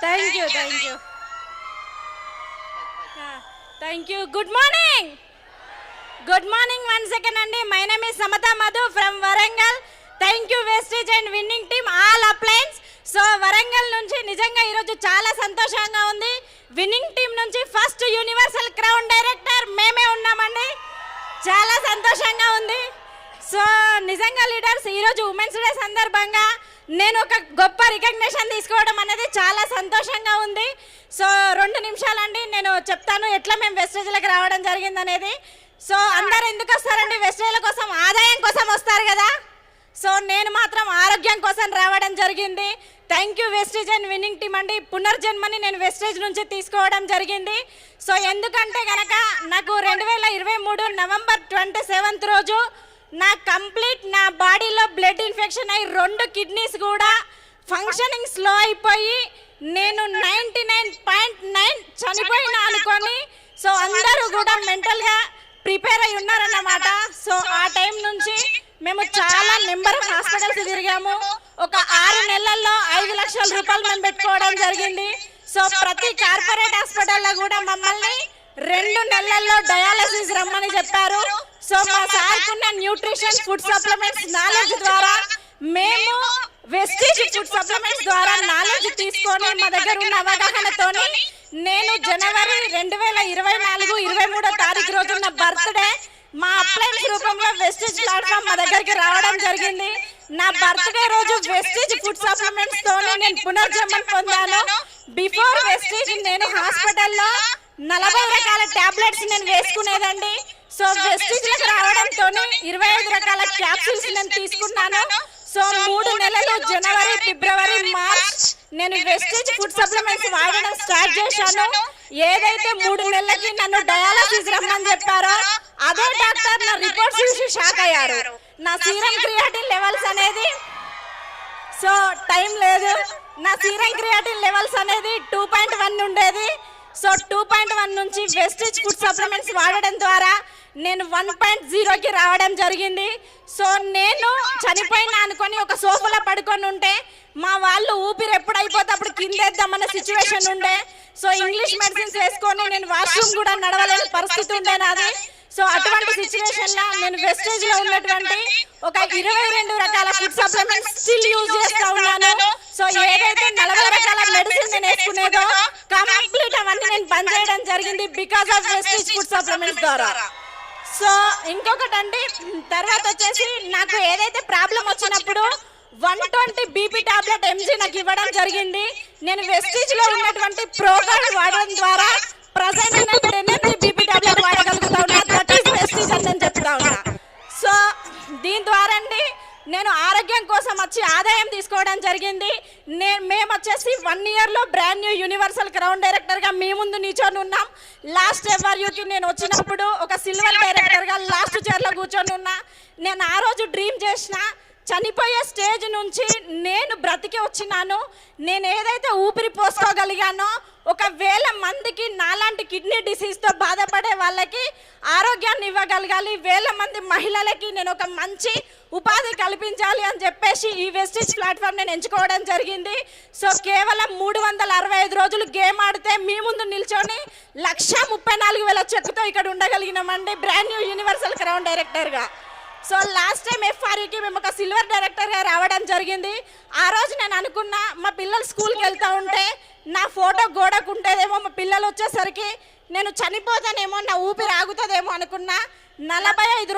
Thank you thank you thank you. Good morning once again అండి. My name is Samatha Madhu from Warangal. Thank you Vestige and winning team all appliance. So Warangal నుంచి నిజంగా ఈరోజు చాలా సంతోషంగా ఉంది. Winning team నుంచి first universal crown director మేమే ఉన్నామండి. చాలా సంతోషంగా ఉంది. సో నిజంగా లీడర్స్, ఈరోజు ఉమెన్స్ డే సందర్భంగా నేను ఒక గొప్ప రికగ్నిషన్ తీసుకోవడం అనేది చాలా సంతోషంగా ఉంది. సో 2 నిమిషాలండి, నేను చెప్తాను ఎట్లా మేము వెస్టేజ్లకు రావడం జరిగింది అనేది. సో అందరు ఎందుకు వస్తారండి? వెస్టేజ్ల కోసం, ఆదాయం కోసం వస్తారు కదా. సో నేను మాత్రం ఆరోగ్యం కోసం రావడం జరిగింది. Thank you wastage and winning team అండి. పునర్జన్మని నేను వెస్టేజ్ నుంచి తీసుకోవడం జరిగింది. సో ఎందుకంటే కనుక నాకు 2023 నవంబర్ 27 రోజు నా బాడీలో బ్లడ్ ఇన్ఫెక్షన్ అయ్యి 2 కిడ్నీస్ కూడా ఫంక్షనింగ్ స్లో అయిపోయి నేను 99.9 చనిపోయినా అనుకొని, సో అందరూ కూడా మెంటల్గా ప్రిపేర్ అయి ఉన్నారన్నమాట. సో ఆ టైం నుంచి మేము చాలా నెంబర్ ఆఫ్ హాస్పిటల్స్ తిరిగాము. ఒక 6 నెలల్లో 5 లక్షల రూపాయలు మేము పెట్టుకోవడం జరిగింది. సో ప్రతి కార్పొరేట్ హాస్పిటల్లో కూడా మమ్మల్ని 2 నెలల్లో డయాలసిస్ రమ్మని చెప్పారు. సో మా సార్కున్న న్యూట్రిషన్ ఫుడ్ సప్లిమెంట్స్ నాలెడ్జ్ ద్వారా మేము వెస్టీజ్ ఫుడ్ సప్లిమెంట్స్ ద్వారా నాలెడ్జ్ తీసుకొని మా దగ్గర ఉన్న అవగాహనతోని నేను జనవరి 2024 23 రోజు నా బర్త్డే మా అప్లయన్స్ రూపంలో వెస్టీజ్ ప్లాట్ఫామ్ మా దగ్గరికి రావడం జరిగింది. నా బర్త్డే రోజు వెస్టీజ్ ఫుడ్ సప్లిమెంట్స్ తోనే నేను పునర్జన్మం పొందాను. బిఫోర్ వెస్టీజ్ నేను హాస్పిటల్లో 40 రకాల టాబ్లెట్స్ నేను వేసుకునేదండి. సో వెస్టీజ్లకు రావడంతో 25 రకాల క్యాప్సూల్స్ నేను తీసుకున్నాను. సో 3 నెలలు జనవరి, ఫిబ్రవరి, మార్చ్ నేను వెస్టీజ్ ఫుడ్ సప్లిమెంట్స్ వాడడం స్టార్ట్ చేశాను. ఏదైతే 3 నెలలకి నన్ను డయాలసిస్ రమ్మని చెప్పారో అదే డాక్టర్ నా రిపోర్ట్స్ చూసి షాక్ అయ్యారు. నా సీరం క్రియాటిన్ లెవెల్స్ అనేది, సో టైం లేదు, నా సీరం క్రియాటిన్ లెవెల్స్ అనేది 2.1 ఉండేది. సో 2.1 నుంచి వెస్టీజ్ ఫుడ్ సప్లిమెంట్స్ వాడడం ద్వారా నేను 1.0కి రావడం జరిగింది. సో నేను చనిపోయినా అనుకొని ఒక సోఫాలో పడుకొని ఉంటే మా వాళ్ళు ఊపిరి ఎప్పుడు అయిపోతే అప్పుడు కిందేద్దామన్న సిచ్యువేషన్ ఉండే. సో ఇంగ్లీష్ మెడిసిన్స్ వేసుకొని నేను వాష్రూమ్ కూడా నడవలేని పరిస్థితి ఉండే నాది. సో అటువంటి సిచ్యువేషన్లో నేను వెస్టేజ్లో ఉన్నటువంటి ఒక 22 రకాల ఫుడ్ సప్లిమెంట్స్ స్టిల్ యూజ్ చేస్తూ ఉన్నాను. సో ఏదైతే 40 రకాల మెడిసిన్ నేను వేసుకునేదో కంప్లీట్ అవన్నీ నేను బంద్ చేయడం జరిగింది because of wastage food supplements ద్వారా. సో ఇంకొకటి అండి, తర్వాత వచ్చేసి నాకు ఏదైతే ప్రాబ్లం వచ్చినప్పుడు 120 బీపీ టాబ్లెట్ ఎంజీ నాకు ఇవ్వడం జరిగింది. నేను వెస్టీజ్లో ఉన్నటువంటి ప్రోగ్రామ్ వాడడం ద్వారా ప్రజెంట్ నేను 10 mg బీపీ టాబ్లెట్ వాడగలుగుతా ఉన్నా. దట్ ఈస్ వెస్టీజ్ అని నేను చెప్తా ఉన్నా. సో దీని ద్వారా అండి నేను ఆరోగ్యం కోసం వచ్చి ఆదాయం తీసుకోవడం జరిగింది. మేము వచ్చేసి 1 ఇయర్లో బ్రాండ్ న్యూ యూనివర్సల్ క్రౌన్ డైరెక్టర్గా మీ ముందు నిల్చొని ఉన్నాం. లాస్ట్ ఎవర్యూకి నేను వచ్చినప్పుడు ఒక సిల్వర్ డైరెక్టర్గా లాస్ట్ చైర్లో కూర్చొని ఉన్నా. నేను ఆ రోజు డ్రీమ్ చేసిన చనిపోయే స్టేజ్ నుంచి నేను బ్రతికి వచ్చినాను. నేను ఏదైతే ఊపిరి పోసుకోగలిగానో 1000 మందికి నాలాంటి కిడ్నీ డిసీజ్తో బాధపడే వాళ్ళకి ఆరోగ్యాన్ని ఇవ్వగలగాలి, 1000 మంది మహిళలకి నేను ఒక మంచి ఉపాధి కల్పించాలి అని చెప్పేసి ఈ వెస్టీజ్ ప్లాట్ఫామ్ నేను ఎంచుకోవడం జరిగింది. సో కేవలం 365 రోజులు గేమ్ ఆడితే మీ ముందు నిల్చొని 1,34,000 చెక్కుతో ఇక్కడ ఉండగలిగినామండి బ్రాండ్ న్యూ యూనివర్సల్ క్రౌన్ డైరెక్టర్గా. సో లాస్ట్ టైం ఎఫ్ఆర్యూకి మేము ఒక సిల్వర్ డైరెక్టర్గా రావడం జరిగింది. ఆ రోజు నేను అనుకున్నా మా పిల్లలు స్కూల్కి వెళ్తూ ఉంటే నా ఫోటో గోడకు ఉంటేదేమో, మా పిల్లలు వచ్చేసరికి నేను చనిపోతానేమో, నా ఊపిరి ఆగుతుందేమో అనుకున్నా. 45